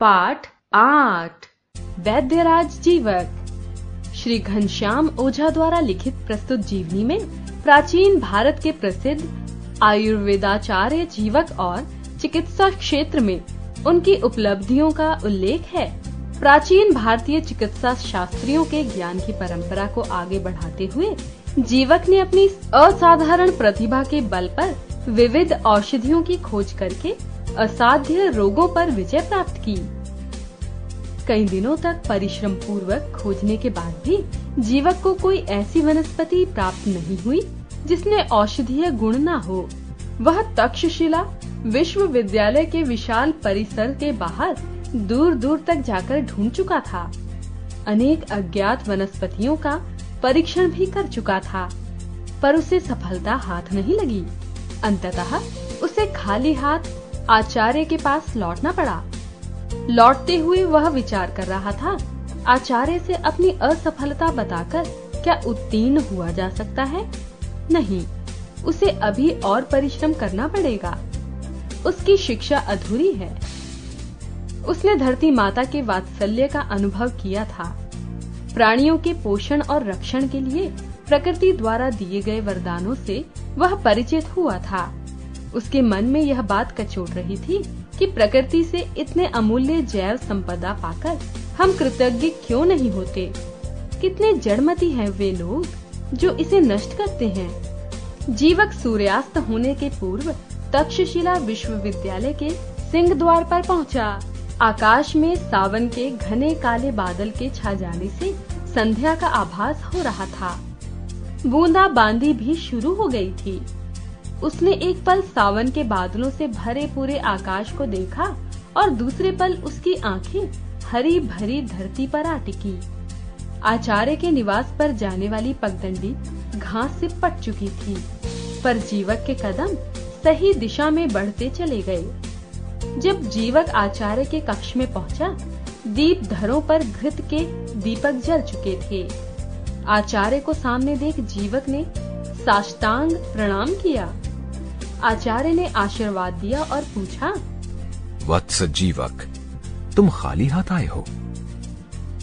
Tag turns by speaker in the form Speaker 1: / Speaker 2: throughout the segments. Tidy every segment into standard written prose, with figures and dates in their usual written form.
Speaker 1: पाठ 8 वैद्यराज जीवक। श्री घनश्याम ओझा द्वारा लिखित प्रस्तुत जीवनी में प्राचीन भारत के प्रसिद्ध आयुर्वेदाचार्य जीवक और चिकित्सा क्षेत्र में उनकी उपलब्धियों का उल्लेख है। प्राचीन भारतीय चिकित्सा शास्त्रियों के ज्ञान की परंपरा को आगे बढ़ाते हुए जीवक ने अपनी असाधारण प्रतिभा के बल पर विविध औषधियों की खोज करके असाध्य रोगों पर विजय प्राप्त की। कई दिनों तक परिश्रम पूर्वक खोजने के बाद भी जीवक को कोई ऐसी वनस्पति प्राप्त नहीं हुई जिसमें औषधीय गुण न हो। वह तक्षशिला विश्वविद्यालय के विशाल परिसर के बाहर दूर दूर तक जाकर ढूंढ चुका था। अनेक अज्ञात वनस्पतियों का परीक्षण भी कर चुका था, पर उसे सफलता हाथ नहीं लगी। अंततः उसे खाली हाथ आचार्य के पास लौटना पड़ा। लौटते हुए वह विचार कर रहा था, आचार्य से अपनी असफलता बताकर क्या उत्तीर्ण हुआ जा सकता है? नहीं, उसे अभी और परिश्रम करना पड़ेगा। उसकी शिक्षा अधूरी है। उसने धरती माता के वात्सल्य का अनुभव किया था। प्राणियों के पोषण और रक्षण के लिए प्रकृति द्वारा दिए गए वरदानों से वह परिचित हुआ था। उसके मन में यह बात कचोट रही थी कि प्रकृति से इतने अमूल्य जैव संपदा पाकर हम कृतज्ञ क्यों नहीं होते। कितने जड़मती हैं वे लोग जो इसे नष्ट करते हैं। जीवक सूर्यास्त होने के पूर्व तक्षशिला विश्वविद्यालय के सिंह द्वार पर पहुंचा। आकाश में सावन के घने काले बादल के छा जाने से संध्या का आभास हो रहा था। बूंदाबांदी भी शुरू हो गई थी। उसने एक पल सावन के बादलों से भरे पूरे आकाश को देखा और दूसरे पल उसकी आंखें हरी भरी धरती पर आ टिकी। आचार्य के निवास पर जाने वाली पगडंडी घास से पट चुकी थी, पर जीवक के कदम सही दिशा में बढ़ते चले गए। जब जीवक आचार्य के कक्ष में पहुंचा, दीप धरों पर घृत के दीपक जल चुके थे। आचार्य को सामने देख जीवक ने साष्टांग प्रणाम किया। आचार्य ने आशीर्वाद दिया और पूछा,
Speaker 2: वत्स जीवक, तुम खाली हाथ आए हो?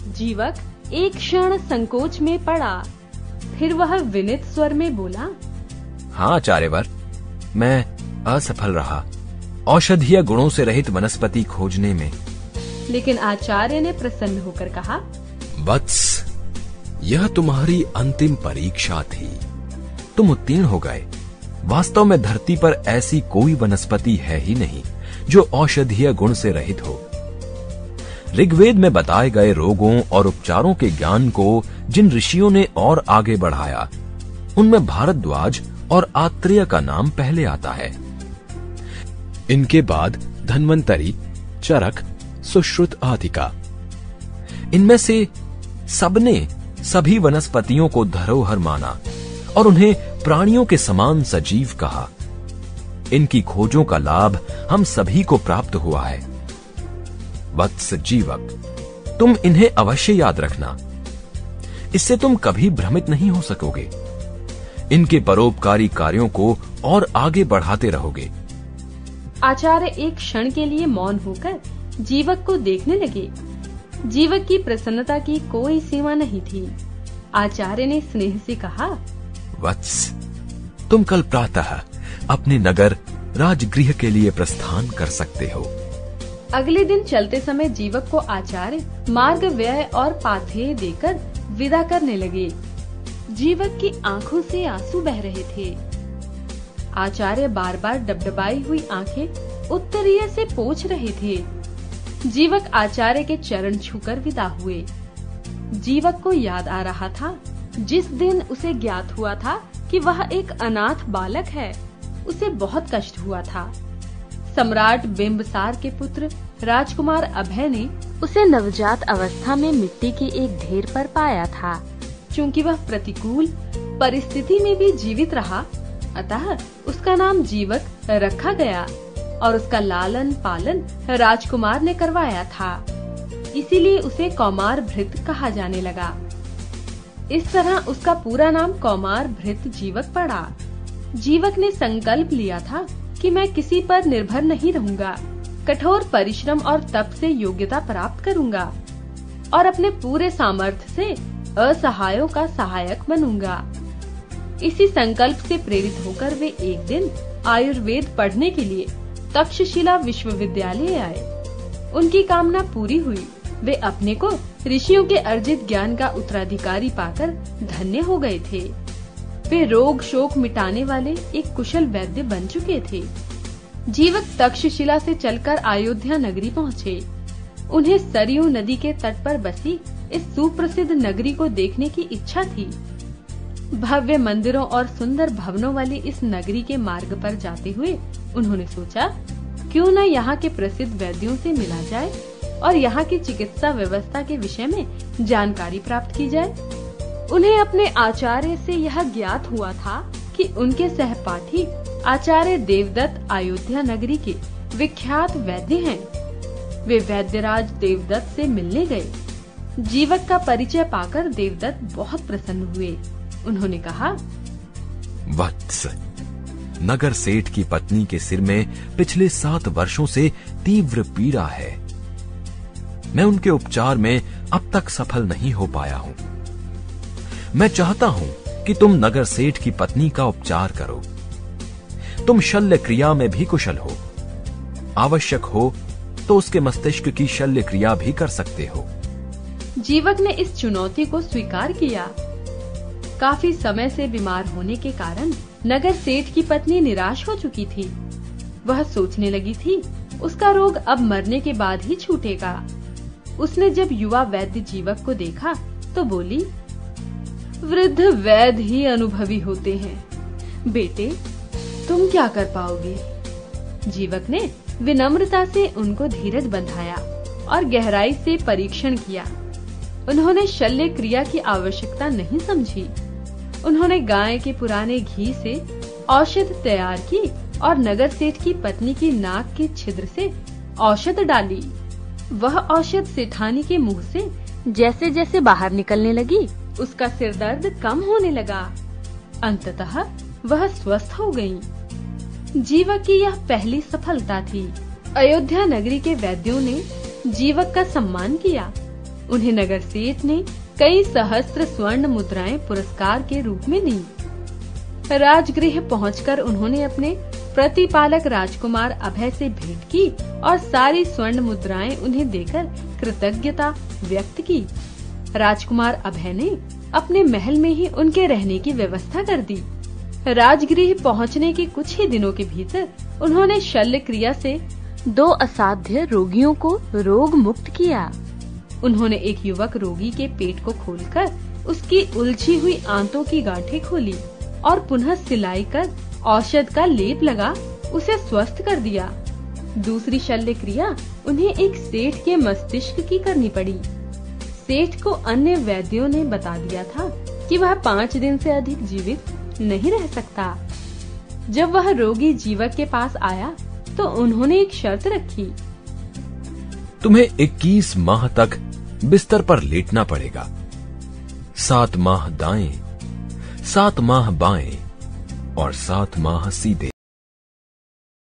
Speaker 1: जीवक एक क्षण संकोच में पड़ा, फिर वह विनीत स्वर में बोला,
Speaker 2: हाँ आचार्यवर, मैं असफल रहा औषधीय गुणों से रहित वनस्पति खोजने में।
Speaker 1: लेकिन आचार्य ने प्रसन्न होकर कहा,
Speaker 2: वत्स, यह तुम्हारी अंतिम परीक्षा थी। तुम उत्तीर्ण हो गए। वास्तव में धरती पर ऐसी कोई वनस्पति है ही नहीं जो औषधीय गुण से रहित हो। ऋग्वेद में बताए गए रोगों और उपचारों के ज्ञान को जिन ऋषियों ने और आगे बढ़ाया, उनमें भारद्वाज और आत्रेय का नाम पहले आता है। इनके बाद धन्वंतरी, चरक, सुश्रुत आदि का। इनमें से सबने सभी वनस्पतियों को धरोहर माना और उन्हें प्राणियों के समान सजीव कहा। इनकी खोजों का लाभ हम सभी को प्राप्त हुआ है। वत्स जीवक, तुम इन्हें अवश्य याद रखना। इससे तुम कभी भ्रमित नहीं हो सकोगे। इनके परोपकारी कार्यों को और आगे बढ़ाते रहोगे।
Speaker 1: आचार्य एक क्षण के लिए मौन होकर जीवक को देखने लगे। जीवक की प्रसन्नता की कोई सीमा नहीं थी। आचार्य ने स्नेह से कहा,
Speaker 2: वत्स, तुम कल प्रातः अपने नगर राजगृह के लिए प्रस्थान कर सकते हो।
Speaker 1: अगले दिन चलते समय जीवक को आचार्य मार्ग व्यय और पाथेय देकर विदा करने लगे। जीवक की आंखों से आंसू बह रहे थे। आचार्य बार बार डबडबाई हुई आंखें उत्तरीय से पोंछ रहे थे। जीवक आचार्य के चरण छूकर विदा हुए। जीवक को याद आ रहा था जिस दिन उसे ज्ञात हुआ था कि वह एक अनाथ बालक है। उसे बहुत कष्ट हुआ था। सम्राट बिंबसार के पुत्र राजकुमार अभय ने उसे नवजात अवस्था में मिट्टी के एक ढेर पर पाया था। चूँकि वह प्रतिकूल परिस्थिति में भी जीवित रहा, अतः उसका नाम जीवक रखा गया और उसका लालन पालन राजकुमार ने करवाया था। इसीलिए उसे कौमार भृत कहा जाने लगा। इस तरह उसका पूरा नाम कौमार भृत जीवक पड़ा। जीवक ने संकल्प लिया था कि मैं किसी पर निर्भर नहीं रहूंगा। कठोर परिश्रम और तप से योग्यता प्राप्त करूंगा और अपने पूरे सामर्थ्य से असहायों का सहायक बनूंगा। इसी संकल्प से प्रेरित होकर वे एक दिन आयुर्वेद पढ़ने के लिए तक्षशिला विश्वविद्यालय आए। उनकी कामना पूरी हुई। वे अपने को ऋषियों के अर्जित ज्ञान का उत्तराधिकारी पाकर धन्य हो गए थे। वे रोग शोक मिटाने वाले एक कुशल वैद्य बन चुके थे। जीवक तक्षशिला से चलकर अयोध्या नगरी पहुँचे। उन्हें सरयू नदी के तट पर बसी इस सुप्रसिद्ध नगरी को देखने की इच्छा थी। भव्य मंदिरों और सुंदर भवनों वाली इस नगरी के मार्ग पर जाते हुए उन्होंने सोचा, क्यों न यहाँ के प्रसिद्ध वैद्यों से मिला जाए और यहाँ की चिकित्सा व्यवस्था के विषय में जानकारी प्राप्त की जाए। उन्हें अपने आचार्य से यह ज्ञात हुआ था कि उनके सहपाठी आचार्य देवदत्त अयोध्या नगरी के विख्यात वैद्य हैं। वे वैद्यराज देवदत्त से मिलने गए। जीवक का परिचय पाकर देवदत्त बहुत प्रसन्न हुए। उन्होंने कहा,
Speaker 2: वत्स, नगर सेठ की पत्नी के सिर में पिछले 7 वर्षों से तीव्र पीड़ा है। मैं उनके उपचार में अब तक सफल नहीं हो पाया हूं। मैं चाहता हूं कि तुम नगर सेठ की पत्नी का उपचार करो। तुम शल्य क्रिया में भी कुशल हो। आवश्यक हो तो उसके मस्तिष्क की शल्य क्रिया भी कर सकते हो।
Speaker 1: जीवक ने इस चुनौती को स्वीकार किया। काफी समय से बीमार होने के कारण नगर सेठ की पत्नी निराश हो चुकी थी। वह सोचने लगी थी उसका रोग अब मरने के बाद ही छूटेगा। उसने जब युवा वैद्य जीवक को देखा तो बोली, वृद्ध वैद्य ही अनुभवी होते हैं। बेटे, तुम क्या कर पाओगे? जीवक ने विनम्रता से उनको धीरज बंधाया और गहराई से परीक्षण किया। उन्होंने शल्य क्रिया की आवश्यकता नहीं समझी। उन्होंने गाय के पुराने घी से औषध तैयार की और नगर सेठ की पत्नी की नाक के छिद्र से औषध डाली। वह औषध सेठानी के मुंह से जैसे जैसे बाहर निकलने लगी, उसका सिर दर्द कम होने लगा। अंततः वह स्वस्थ हो गयी। जीवक की यह पहली सफलता थी। अयोध्या नगरी के वैद्यों ने जीवक का सम्मान किया। उन्हें नगर सेठ ने कई सहस्त्र स्वर्ण मुद्राएं पुरस्कार के रूप में दी। राजगृह पहुंचकर उन्होंने अपने प्रतिपालक राजकुमार अभय से भेंट की और सारी स्वर्ण मुद्राएं उन्हें देकर कृतज्ञता व्यक्त की। राजकुमार अभय ने अपने महल में ही उनके रहने की व्यवस्था कर दी। राजगृह पहुंचने के कुछ ही दिनों के भीतर उन्होंने शल्य क्रिया से 2 असाध्य रोगियों को रोग मुक्त किया। उन्होंने एक युवक रोगी के पेट को खोलकर उसकी उलझी हुई आंतों की गांठें खोली और पुनः सिलाई कर औषध का लेप लगा उसे स्वस्थ कर दिया। दूसरी शल्य क्रिया उन्हें एक सेठ के मस्तिष्क की करनी पड़ी। सेठ को अन्य वैद्यों ने बता दिया था कि वह 5 दिन से अधिक जीवित नहीं रह सकता। जब वह रोगी जीवक के पास आया तो उन्होंने एक शर्त रखी।
Speaker 2: तुम्हें 21 माह तक बिस्तर पर लेटना पड़ेगा। 7 माह दाएं, 7 माह बाएं और 7 माह सीधे।